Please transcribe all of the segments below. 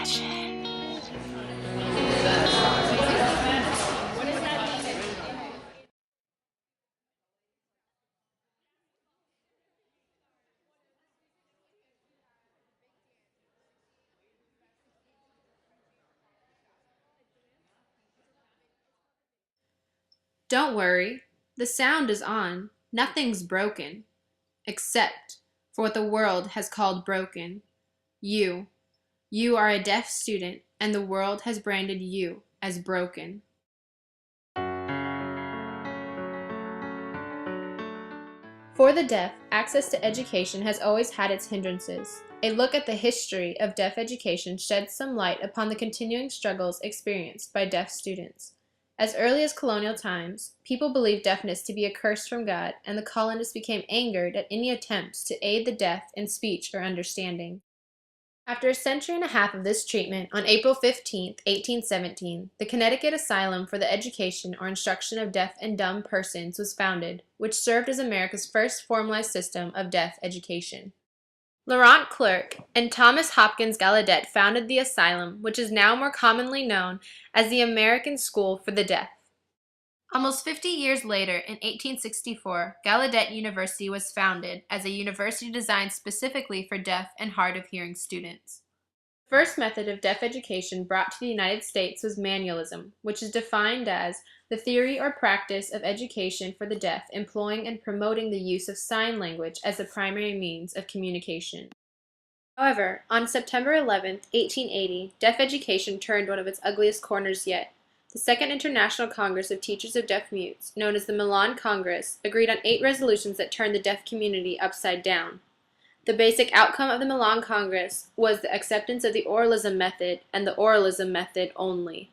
Passion. Don't worry, the sound is on. Nothing's broken. Except for what the world has called broken. You. You are a deaf student, and the world has branded you as broken. For the deaf, access to education has always had its hindrances. A look at the history of deaf education sheds some light upon the continuing struggles experienced by deaf students. As early as colonial times, people believed deafness to be a curse from God, and the colonists became angered at any attempts to aid the deaf in speech or understanding. After a century and a half of this treatment, on April 15, 1817, the Connecticut Asylum for the Education or Instruction of Deaf and Dumb Persons was founded, which served as America's first formalized system of deaf education. Laurent Clerc and Thomas Hopkins Gallaudet founded the asylum, which is now more commonly known as the American School for the Deaf. Almost 50 years later, in 1864, Gallaudet University was founded as a university designed specifically for deaf and hard of hearing students. The first method of deaf education brought to the United States was manualism, which is defined as the theory or practice of education for the deaf employing and promoting the use of sign language as the primary means of communication. However, on September 11, 1880, deaf education turned one of its ugliest corners yet. The Second International Congress of Teachers of Deaf Mutes, known as the Milan Congress, agreed on 8 resolutions that turned the deaf community upside down. The basic outcome of the Milan Congress was the acceptance of the oralism method and the oralism method only.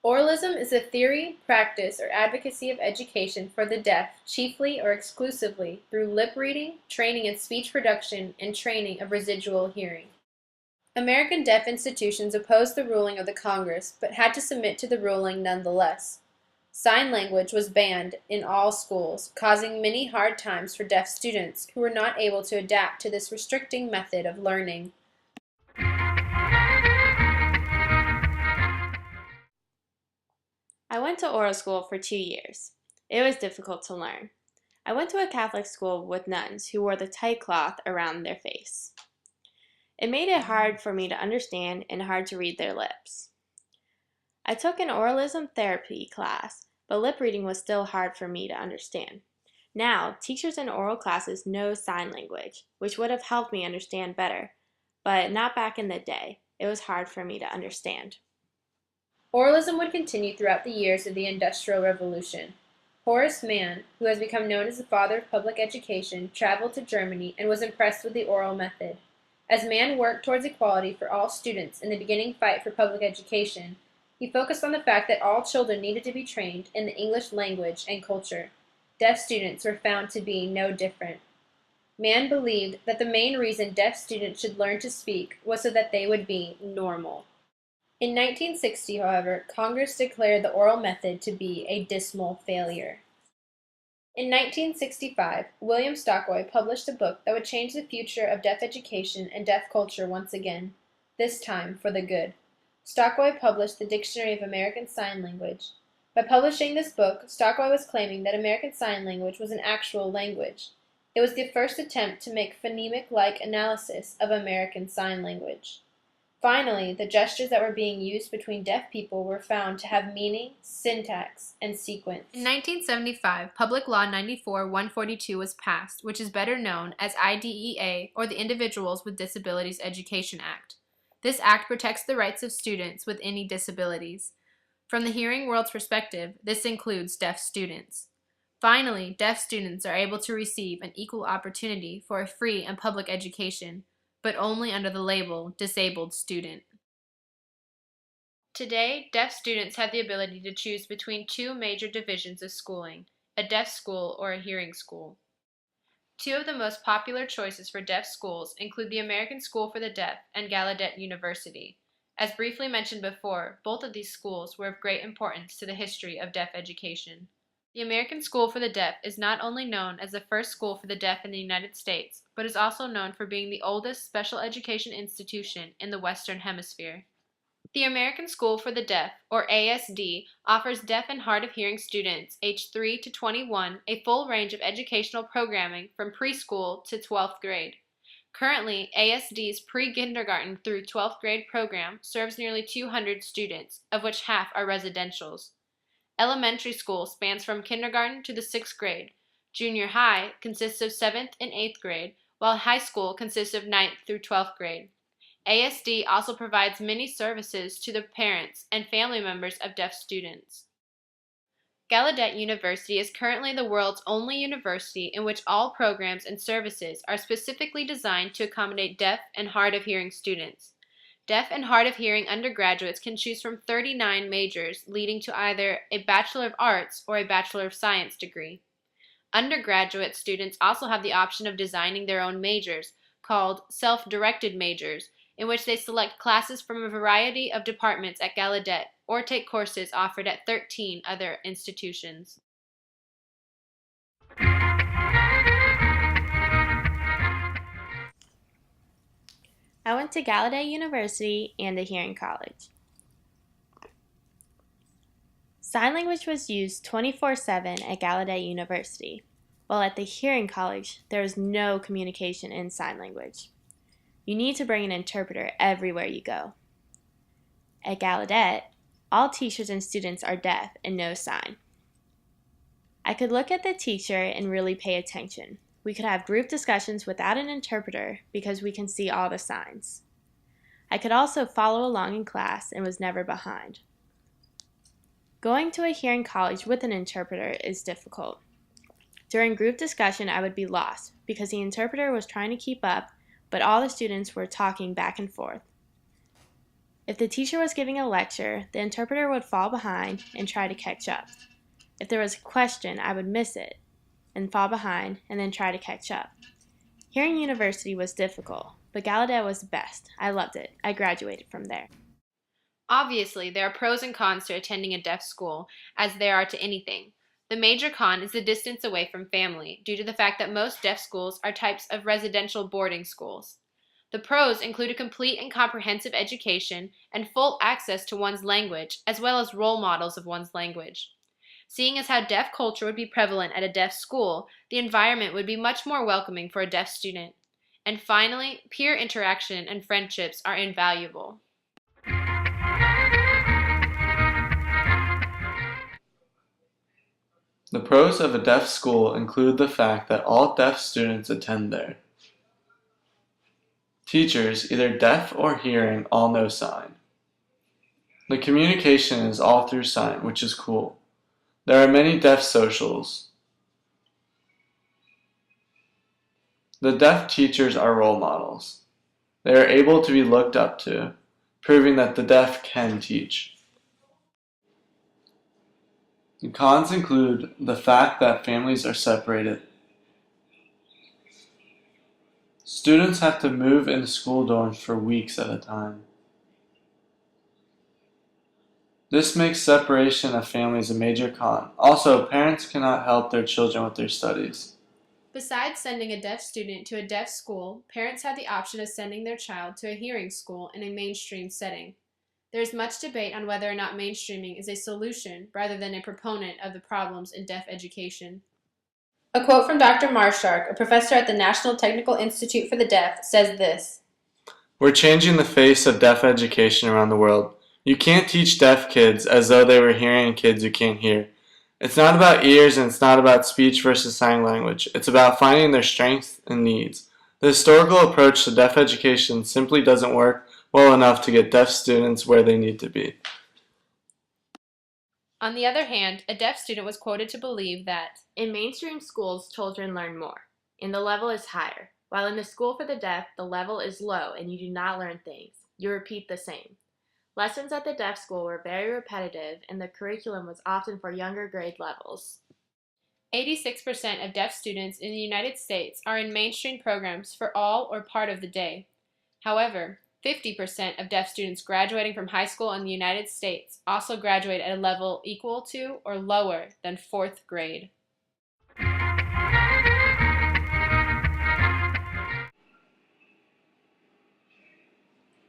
Oralism is a theory, practice, or advocacy of education for the deaf, chiefly or exclusively through lip reading, training in speech production, and training of residual hearing. American deaf institutions opposed the ruling of the Congress, but had to submit to the ruling nonetheless. Sign language was banned in all schools, causing many hard times for deaf students who were not able to adapt to this restricting method of learning. I went to oral school for 2 years. It was difficult to learn. I went to a Catholic school with nuns who wore the tight cloth around their face. It made it hard for me to understand and hard to read their lips. I took an oralism therapy class, but lip reading was still hard for me to understand. Now, teachers in oral classes know sign language, which would have helped me understand better, but not back in the day. It was hard for me to understand. Oralism would continue throughout the years of the Industrial Revolution. Horace Mann, who has become known as the father of public education, traveled to Germany and was impressed with the oral method. As Mann worked towards equality for all students in the beginning fight for public education, he focused on the fact that all children needed to be trained in the English language and culture. Deaf students were found to be no different. Mann believed that the main reason deaf students should learn to speak was so that they would be normal. In 1960, however, Congress declared the oral method to be a dismal failure. In 1965, William Stockwell published a book that would change the future of deaf education and deaf culture once again, this time for the good. Stockwell published the Dictionary of American Sign Language. By publishing this book, Stockwell was claiming that American Sign Language was an actual language. It was the first attempt to make phonemic-like analysis of American Sign Language. Finally, the gestures that were being used between deaf people were found to have meaning, syntax, and sequence. In 1975, Public Law 94-142 was passed, which is better known as IDEA, or the Individuals with Disabilities Education Act. This act protects the rights of students with any disabilities. From the hearing world's perspective, this includes deaf students. Finally, deaf students are able to receive an equal opportunity for a free and public education, but only under the label disabled student. Today, deaf students have the ability to choose between 2 major divisions of schooling, a deaf school or a hearing school. 2 of the most popular choices for deaf schools include the American School for the Deaf and Gallaudet University. As briefly mentioned before, both of these schools were of great importance to the history of deaf education. The American School for the Deaf is not only known as the first school for the deaf in the United States, but is also known for being the oldest special education institution in the Western Hemisphere. The American School for the Deaf, or ASD, offers deaf and hard of hearing students aged 3 to 21 a full range of educational programming from preschool to 12th grade. Currently, ASD's pre-kindergarten through 12th grade program serves nearly 200 students, of which half are residentials. Elementary school spans from kindergarten to the 6th grade. Junior high consists of 7th and 8th grade, while high school consists of 9th through 12th grade. ASD also provides many services to the parents and family members of deaf students. Gallaudet University is currently the world's only university in which all programs and services are specifically designed to accommodate deaf and hard of hearing students. Deaf and hard of hearing undergraduates can choose from 39 majors, leading to either a Bachelor of Arts or a Bachelor of Science degree. Undergraduate students also have the option of designing their own majors, called self-directed majors, in which they select classes from a variety of departments at Gallaudet or take courses offered at 13 other institutions. I went to Gallaudet University and a hearing college. Sign language was used 24/7 at Gallaudet University, while at the hearing college there is no communication in sign language. You need to bring an interpreter everywhere you go. At Gallaudet, all teachers and students are deaf and know sign. I could look at the teacher and really pay attention. We could have group discussions without an interpreter because we can see all the signs. I could also follow along in class and was never behind. Going to a hearing college with an interpreter is difficult. During group discussion, I would be lost because the interpreter was trying to keep up, but all the students were talking back and forth. If the teacher was giving a lecture, the interpreter would fall behind and try to catch up. If there was a question, I would miss it and fall behind and then try to catch up. Hearing University was difficult, but Gallaudet was the best. I loved it. I graduated from there. Obviously, there are pros and cons to attending a deaf school, as there are to anything. The major con is the distance away from family, due to the fact that most deaf schools are types of residential boarding schools. The pros include a complete and comprehensive education and full access to one's language, as well as role models of one's language. Seeing as how deaf culture would be prevalent at a deaf school, the environment would be much more welcoming for a deaf student. And finally, peer interaction and friendships are invaluable. The pros of a deaf school include the fact that all deaf students attend there. Teachers, either deaf or hearing, all know sign. The communication is all through sign, which is cool. There are many deaf socials. The deaf teachers are role models. They are able to be looked up to, proving that the deaf can teach. The cons include the fact that families are separated. Students have to move into school dorms for weeks at a time. This makes separation of families a major con. Also, parents cannot help their children with their studies. Besides sending a deaf student to a deaf school, parents have the option of sending their child to a hearing school in a mainstream setting. There is much debate on whether or not mainstreaming is a solution rather than a proponent of the problems in deaf education. A quote from Dr. Marshark, a professor at the National Technical Institute for the Deaf, says this: "We're changing the face of deaf education around the world. You can't teach deaf kids as though they were hearing kids who can't hear. It's not about ears and it's not about speech versus sign language. It's about finding their strengths and needs. The historical approach to deaf education simply doesn't work well enough to get deaf students where they need to be." On the other hand, a deaf student was quoted to believe that In mainstream schools, children learn more, and the level is higher, while in the school for the deaf, the level is low and you do not learn things. You repeat the same. Lessons at the deaf school were very repetitive, and the curriculum was often for younger grade levels. 86% of deaf students in the United States are in mainstream programs for all or part of the day. However, 50% of deaf students graduating from high school in the United States also graduate at a level equal to or lower than 4th grade.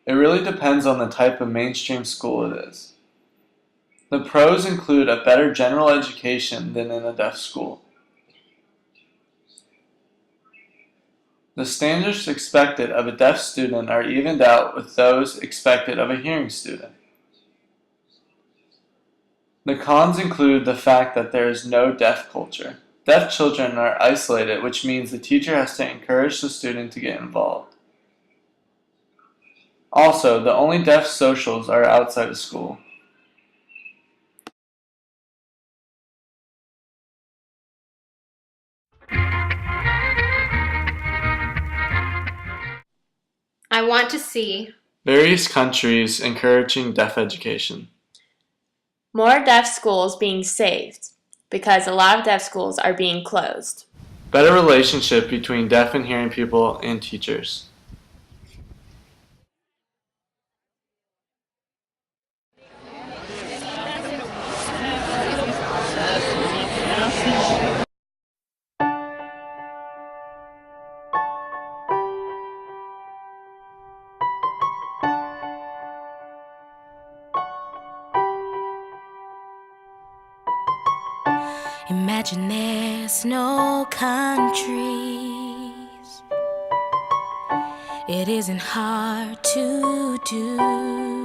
It really depends on the type of mainstream school it is. The pros include a better general education than in a deaf school. The standards expected of a deaf student are evened out with those expected of a hearing student. The cons include the fact that there is no deaf culture. Deaf children are isolated, which means the teacher has to encourage the student to get involved. Also, the only deaf socials are outside of school. I want to see Various countries encouraging deaf education. More deaf schools being saved, because a lot of deaf schools are being closed. Better relationship between deaf and hearing people and teachers. Imagine there's no countries. It isn't hard to do.